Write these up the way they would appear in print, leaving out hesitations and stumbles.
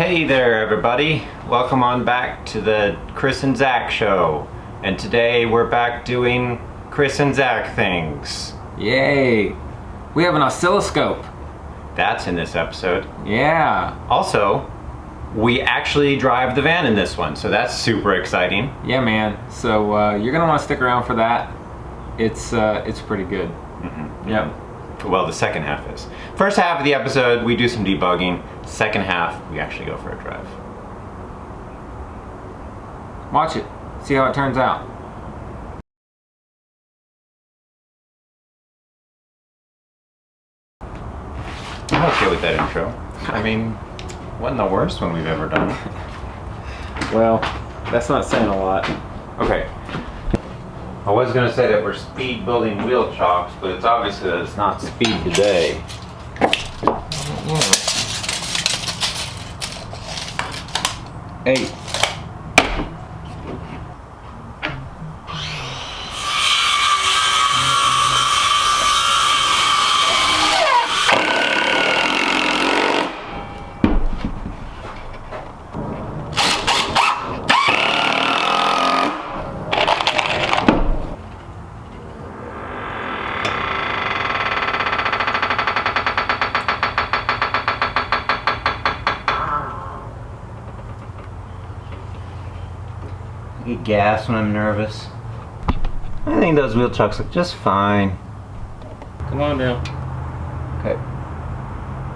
Hey there everybody, welcome on back to the Chris and Zach show. And today we're back doing Chris and Zach things. Yay! We have an oscilloscope. That's in this episode. Yeah. Also, we actually drive the van in this one, so that's super exciting. Yeah, man. So you're gonna want to stick around for that. It's pretty good. Mm-hmm. Yep. Well, the second half is. First half of the episode, we do some debugging. Second half, we actually go for a drive. Watch it. See how it turns out. I'm okay with that intro. I mean, wasn't the worst one we've ever done. Well, that's not saying a lot. Okay. I was going to say that we're speed building wheel chocks, but it's obvious that it's not speed today. Hey. I get gas when I'm nervous. I think those wheel chocks look just fine. Come on now. Okay.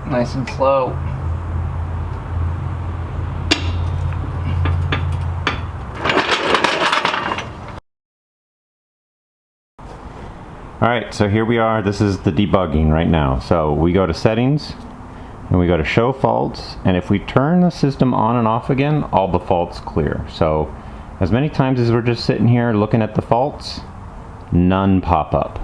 Nice and slow. Alright, so here we are. This is the debugging right now. So we go to settings and we go to show faults, and if we turn the system on and off again, all the faults clear. So as many times as we're just sitting here looking at the faults, none pop up.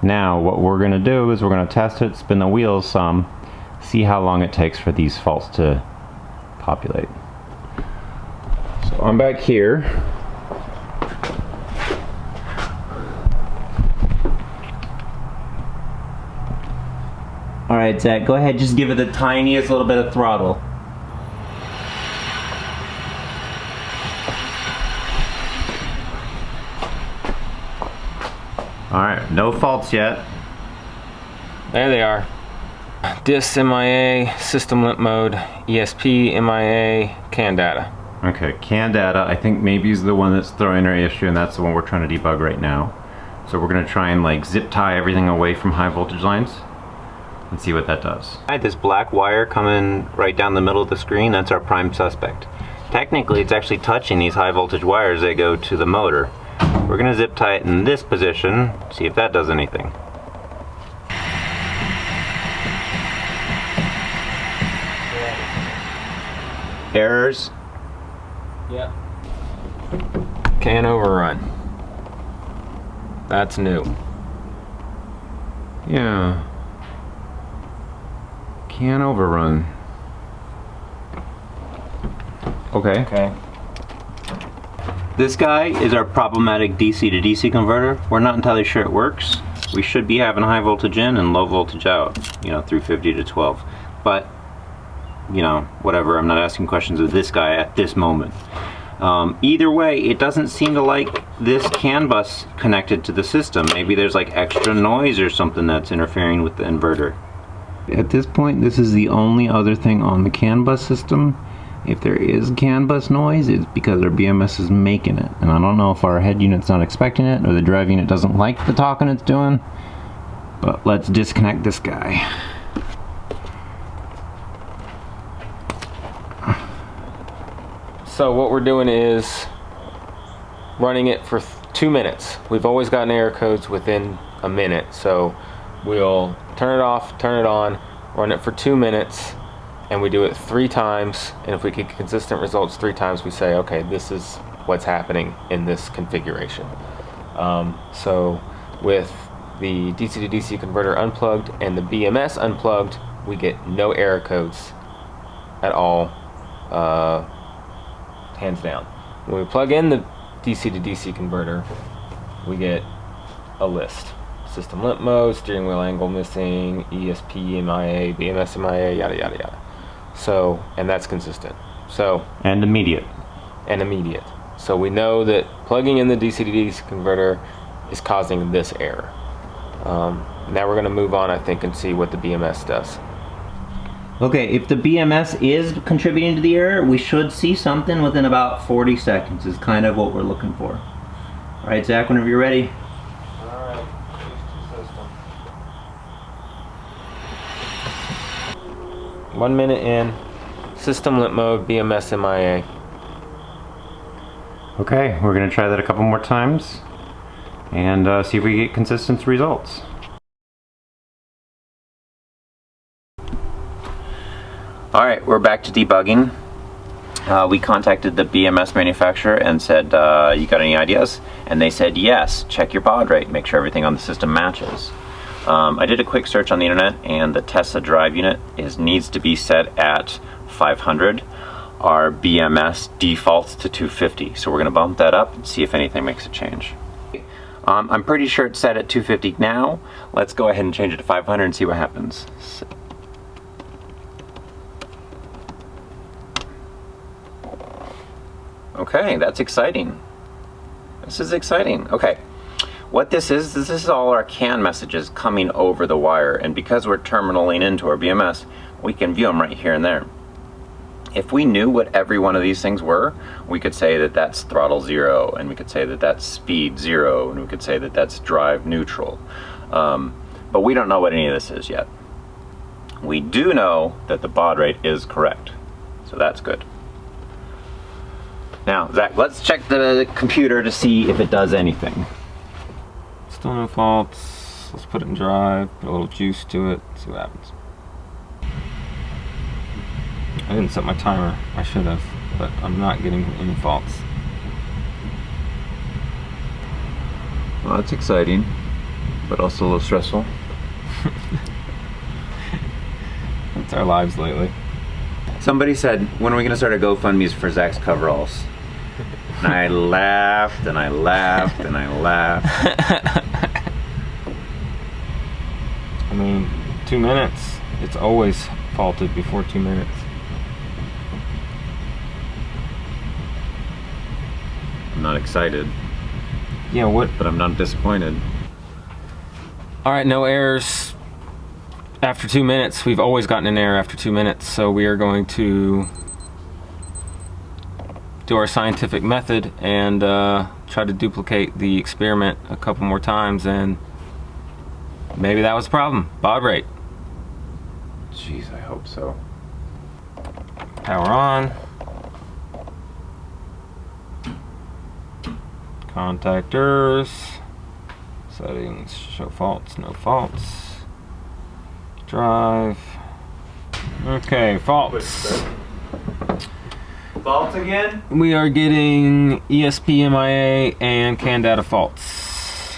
Now what we're going to do is we're going to test it, spin the wheels some, see how long it takes for these faults to populate. So I'm back here. Alright Zach, go ahead, just give it the tiniest little bit of throttle. Alright, no faults yet. There they are. Disk MIA, system limp mode, ESP, MIA, CAN data. Okay, CAN data I think maybe is the one that's throwing our issue, and that's the one we're trying to debug right now. So we're going to try and like zip tie everything away from high voltage lines and see what that does. This black wire coming right down the middle of the screen, that's our prime suspect. Technically it's actually touching these high voltage wires that go to the motor. We're going to zip tie it in this position, see if that does anything. Errors? Yep. CAN overrun. That's new. Yeah. CAN overrun. Okay. Okay. This guy is our problematic DC to DC converter. We're not entirely sure it works. We should be having high voltage in and low voltage out, you know, through 50 to 12. But, you know, whatever, I'm not asking questions of this guy at this moment. Either way, it doesn't seem to like this CAN bus connected to the system. Maybe there's like extra noise or something that's interfering with the inverter. At this point, this is the only other thing on the CAN bus system. If there is CAN bus noise, it's because our BMS is making it. And I don't know if our head unit's not expecting it or the drive unit doesn't like the talking it's doing. But let's disconnect this guy. So what we're doing is running it for 2 minutes. We've always gotten error codes within a minute. So we'll turn it off, turn it on, run it for 2 minutes, and we do it 3 times, and if we get consistent results 3 times, we say, okay, this is what's happening in this configuration. So with the DC to DC converter unplugged and the BMS unplugged, we get no error codes at all, hands down. When we plug in the DC to DC converter, we get a list. System limp mode, steering wheel angle missing, ESP, MIA, BMS MIA, yada yada yada. So, and that's consistent. So, And immediate. and immediate. So we know that plugging in the DC to DC converter is causing this error. Now we're going to move on, I think, and see what the BMS does. Okay, if the BMS is contributing to the error, we should see something within about 40 seconds is kind of what we're looking for. All right, Zach, whenever you're ready. Alright, system. 1 minute in, system limp mode, BMS MIA. Okay, we're gonna try that a couple more times and see if we get consistent results. All right, we're back to debugging. We contacted the BMS manufacturer and said, you got any ideas? And they said, yes, check your baud rate, make sure everything on the system matches. I did a quick search on the internet, and the Tesla drive unit needs to be set at 500. Our BMS defaults to 250, so we're gonna bump that up and see if anything makes a change. I'm pretty sure it's set at 250 now. Let's go ahead and change it to 500 and see what happens. Okay, that's exciting. This is exciting. Okay, what this is all our CAN messages coming over the wire, and because we're terminaling into our BMS, we can view them right here and there. If we knew what every one of these things were, we could say that that's throttle 0, and we could say that that's speed 0, and we could say that that's drive neutral. But we don't know what any of this is yet. We do know that the baud rate is correct, so that's good. Now, Zach, let's check the computer to see if it does anything. Still no faults. Let's put it in drive, put a little juice to it, see what happens. I didn't set my timer. I should have, but I'm not getting any faults. Well, that's exciting, but also a little stressful. That's our lives lately. Somebody said, when are we going to start a GoFundMe for Zach's coveralls? And I laughed, and I laughed, and I laughed. I mean, 2 minutes. It's always faulted before 2 minutes. I'm not excited, Yeah, what? but I'm not disappointed. Alright, no errors after 2 minutes. We've always gotten an error after 2 minutes, so we are going to do our scientific method and try to duplicate the experiment a couple more times, and maybe that was the problem. Baud rate. Jeez, I hope so. Power on. Contactors. Settings, show faults, no faults. Drive. Okay, faults. Faults again? We are getting ESP MIA and CAN data faults.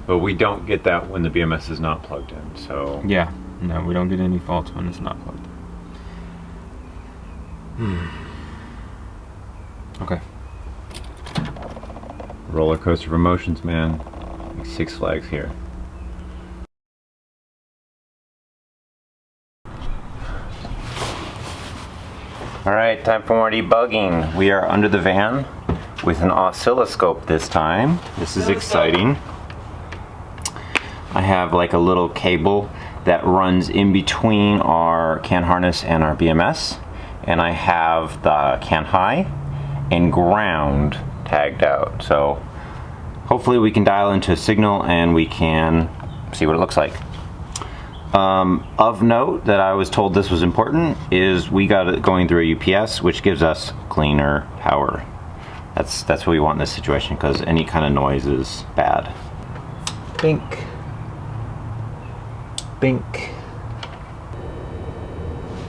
But we don't get that when the BMS is not plugged in, so... Yeah, no, we don't get any faults when it's not plugged in. Okay. Roller coaster of emotions, man. Like Six Flags here. Alright, time for more debugging. We are under the van with an oscilloscope this time. This is exciting. I have like a little cable that runs in between our CAN harness and our BMS. And I have the CAN high and ground tagged out. So hopefully we can dial into a signal and we can see what it looks like. Of note that I was told this was important is we got it going through a UPS, which gives us cleaner power. That's what we want in this situation, because any kind of noise is bad. Bink. Bink.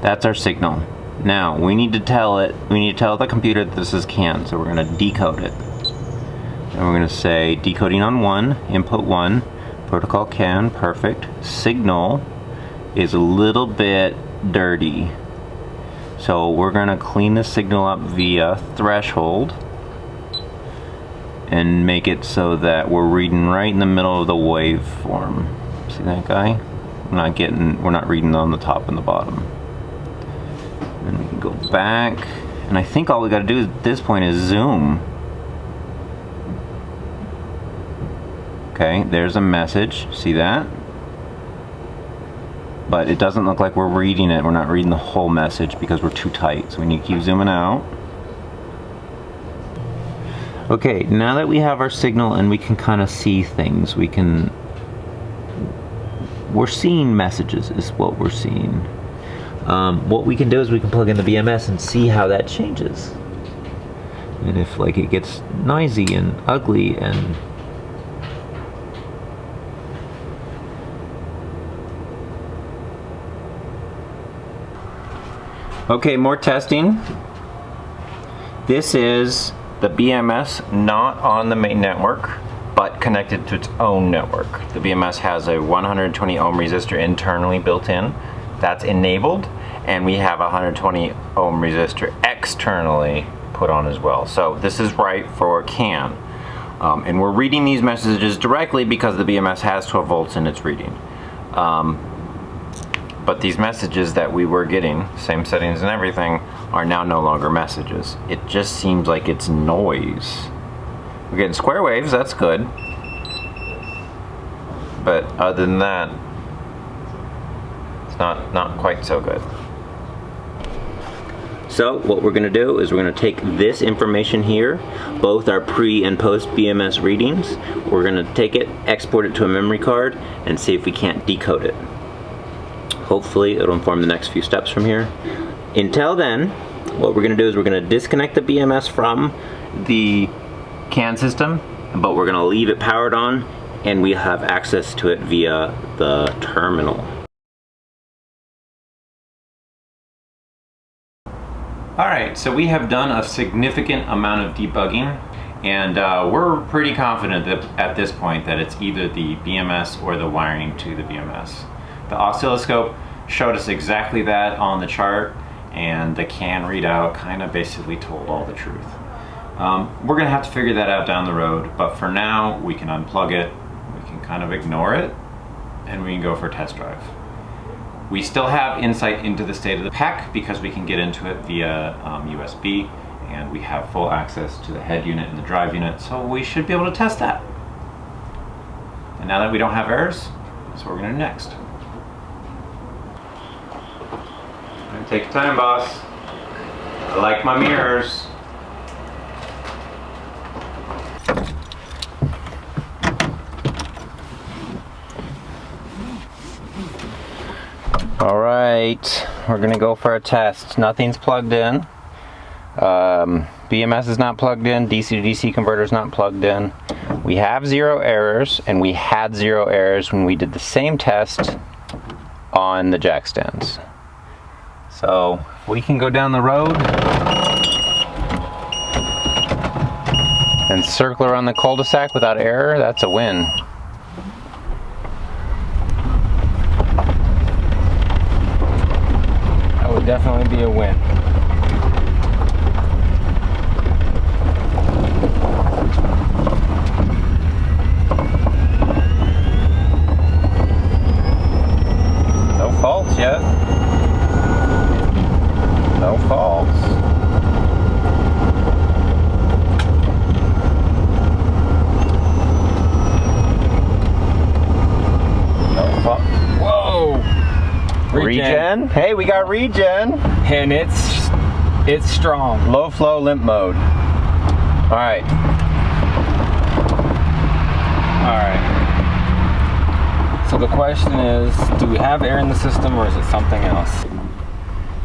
That's our signal. Now we need to tell the computer that this is CAN, so we're going to decode it. And we're going to say decoding on 1, input 1, protocol CAN, perfect. Signal is a little bit dirty. So we're going to clean the signal up via threshold and make it so that we're reading right in the middle of the waveform. See that guy? We're not reading on the top and the bottom. And we can go back, and I think all we got to do at this point is zoom. Okay, there's a message. See that? But it doesn't look like we're reading it. We're not reading the whole message because we're too tight. So we need to keep zooming out. Okay, now that we have our signal and we can kind of see things, we're seeing messages is what we're seeing. What we can do is we can plug in the BMS and see how that changes. And if like it gets noisy and ugly and okay, more testing. This is the BMS not on the main network, but connected to its own network. The BMS has a 120 ohm resistor internally built in. That's enabled, and we have a 120 ohm resistor externally put on as well. So this is right for CAN. And we're reading these messages directly because the BMS has 12 volts in its reading. But these messages that we were getting, same settings and everything, are now no longer messages. It just seems like it's noise. We're getting square waves, that's good. But other than that, it's not quite so good. So what we're gonna do is we're gonna take this information here, both our pre and post BMS readings. We're gonna take it, export it to a memory card, and see if we can't decode it. Hopefully it'll inform the next few steps from here. Until then, what we're gonna do is we're gonna disconnect the BMS from the CAN system, but we're gonna leave it powered on, and we have access to it via the terminal. Alright, so we have done a significant amount of debugging, and we're pretty confident that at this point that it's either the BMS or the wiring to the BMS. The oscilloscope showed us exactly that on the chart, and the CAN readout kind of basically told all the truth. We're going to have to figure that out down the road, but for now we can unplug it, we can kind of ignore it, and we can go for a test drive. We still have insight into the state of the PEC because we can get into it via USB, and we have full access to the head unit and the drive unit, so we should be able to test that. And now that we don't have errors, that's what we're going to do next. Take your time, boss. I like my mirrors. All right, we're gonna go for a test. Nothing's plugged in. BMS is not plugged in. DC to DC converter is not plugged in. We have 0 errors, and we had 0 errors when we did the same test on the jack stands. So we can go down the road and circle around the cul-de-sac without error. That's a win. That would definitely be a win. No faults yet. No faults. No fault. Whoa! Regen? Hey, we got regen. And it's strong. Low flow limp mode. All right. All right. So the question is, do we have air in the system or is it something else?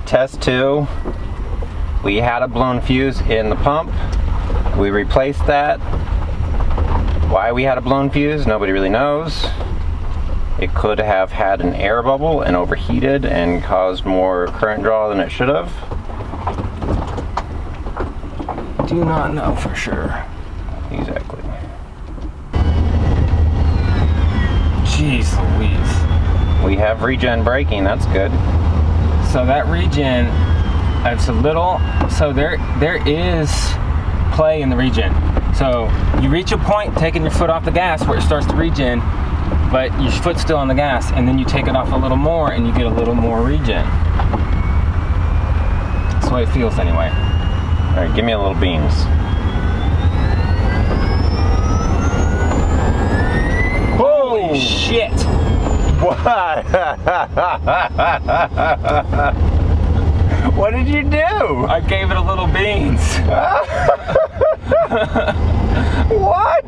Test 2. We had a blown fuse in the pump. We replaced that. Why we had a blown fuse, nobody really knows. It could have had an air bubble and overheated and caused more current draw than it should have. Do not know for sure. Exactly. Jeez Louise. We have regen braking, that's good. So that regen, it's a little, so there is play in the regen. So you reach a point taking your foot off the gas where it starts to regen, but your foot's still on the gas, and then you take it off a little more and you get a little more regen. the way it feels anyway. All right, give me a little beans. Holy shit! What? What did you do? I gave it a little beans. What?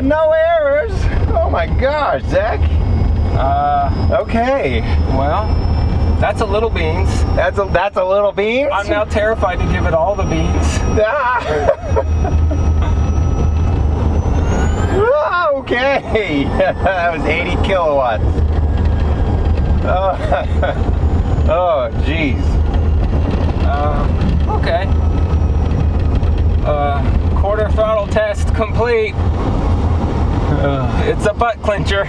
No errors. Oh my gosh, Zach. Okay. Well, that's a little beans. That's a little beans. I'm now terrified to give it all the beans. Okay. That was 80 kilowatts. Oh, jeez. Okay. Quarter throttle test complete. It's a butt clincher.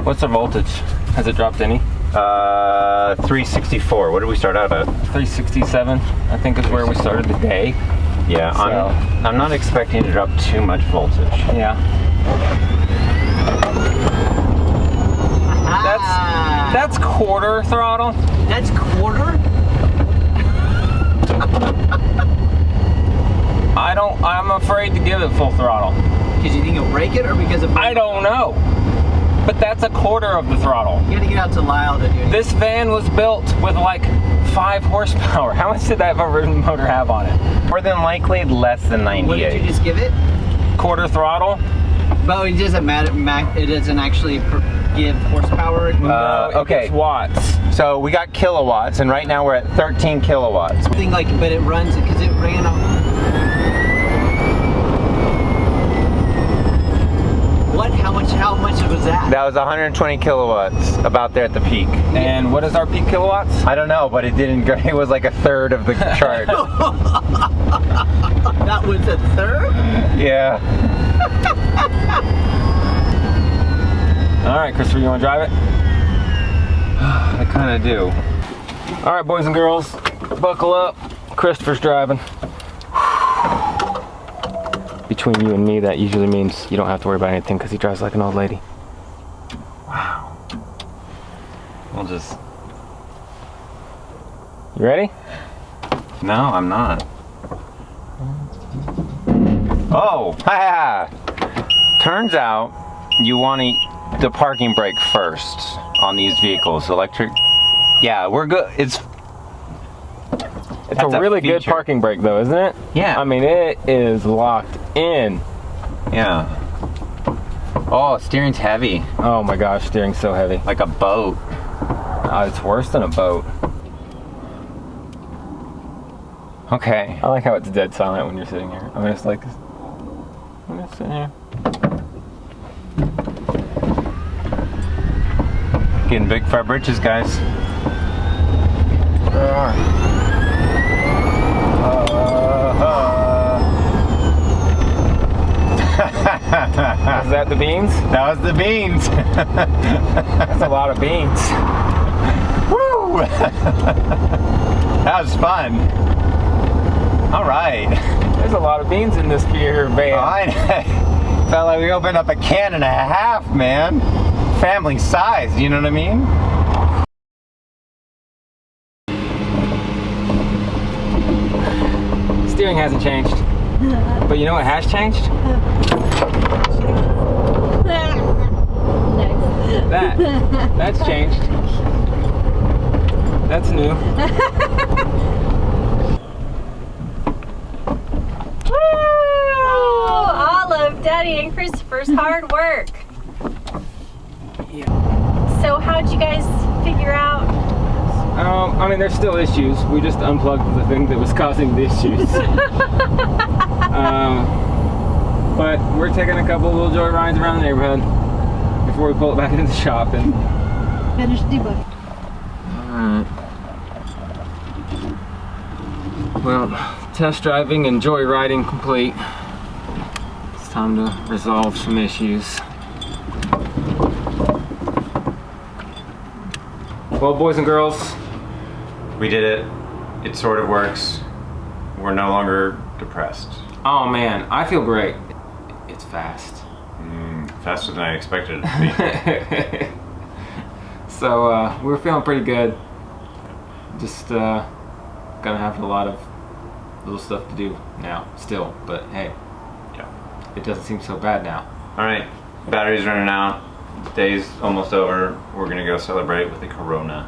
What's the voltage? Has it dropped any? 364. What did we start out at? 367, I think is where we started the day. Yeah, So. I'm not expecting to drop too much voltage. Yeah. That's quarter throttle. That's quarter? I'm afraid to give it full throttle. Because you think you'll break it or because of... I don't know. But that's a quarter of the throttle. You gotta get out to Lyle to do it. This van was built with like 5 horsepower. How much did that motor have on it? More than likely less than 98. What did you just give it? Quarter throttle? But it doesn't matter, it doesn't actually give horsepower. No, okay. It's watts. So we got kilowatts, and right now we're at 13 kilowatts. Thing like, but it runs, because it ran off. What? How much was that? That was 120 kilowatts, about there at the peak. And what is our peak kilowatts? I don't know, but it didn't go, it was like a third of the chart. That was a third? Yeah. All right, Christopher, you want to drive it? I kind of do. All right, boys and girls, buckle up. Christopher's driving. Between you and me, that usually means you don't have to worry about anything because he drives like an old lady. Wow. We'll just... You ready? No, I'm not. Oh, ha! Turns out you want the parking brake first on these vehicles. Electric. Yeah, we're good. It's a really good feature. parking brake though, isn't it? Yeah. I mean, it is locked in. Yeah. Oh, steering's heavy. Oh my gosh, steering's so heavy. Like a boat. It's worse than a boat. Okay. I like how it's dead silent when you're sitting here. I'm just like, I'm just sitting here. Getting big for our britches, guys. There are. Was that the beans? That was the beans. That's a lot of beans. Woo! That was fun. All right. There's a lot of beans in this beer van. I felt like we opened up a can and a half, man. Family size, you know what I mean? Steering hasn't changed. But you know what has changed? That's changed. That's new. All of Daddy and Christopher's hard work. So how'd you guys figure out? I mean, there's still issues. We just unplugged the thing that was causing the issues. But we're taking a couple of little joy rides around the neighborhood before we pull it back into the shop and Finish debug. Alright. Well, test driving and joy riding complete. It's time to resolve some issues. Well, boys and girls, We did it. It sort of works. We're no longer depressed. oh man, I feel great. It's fast. Faster than I expected it to be. So we're feeling pretty good. Just gonna have a lot of little stuff to do now still, but hey, Yeah. it doesn't seem so bad now. Alright, battery's running out. Day's almost over. We're gonna go celebrate with a Corona.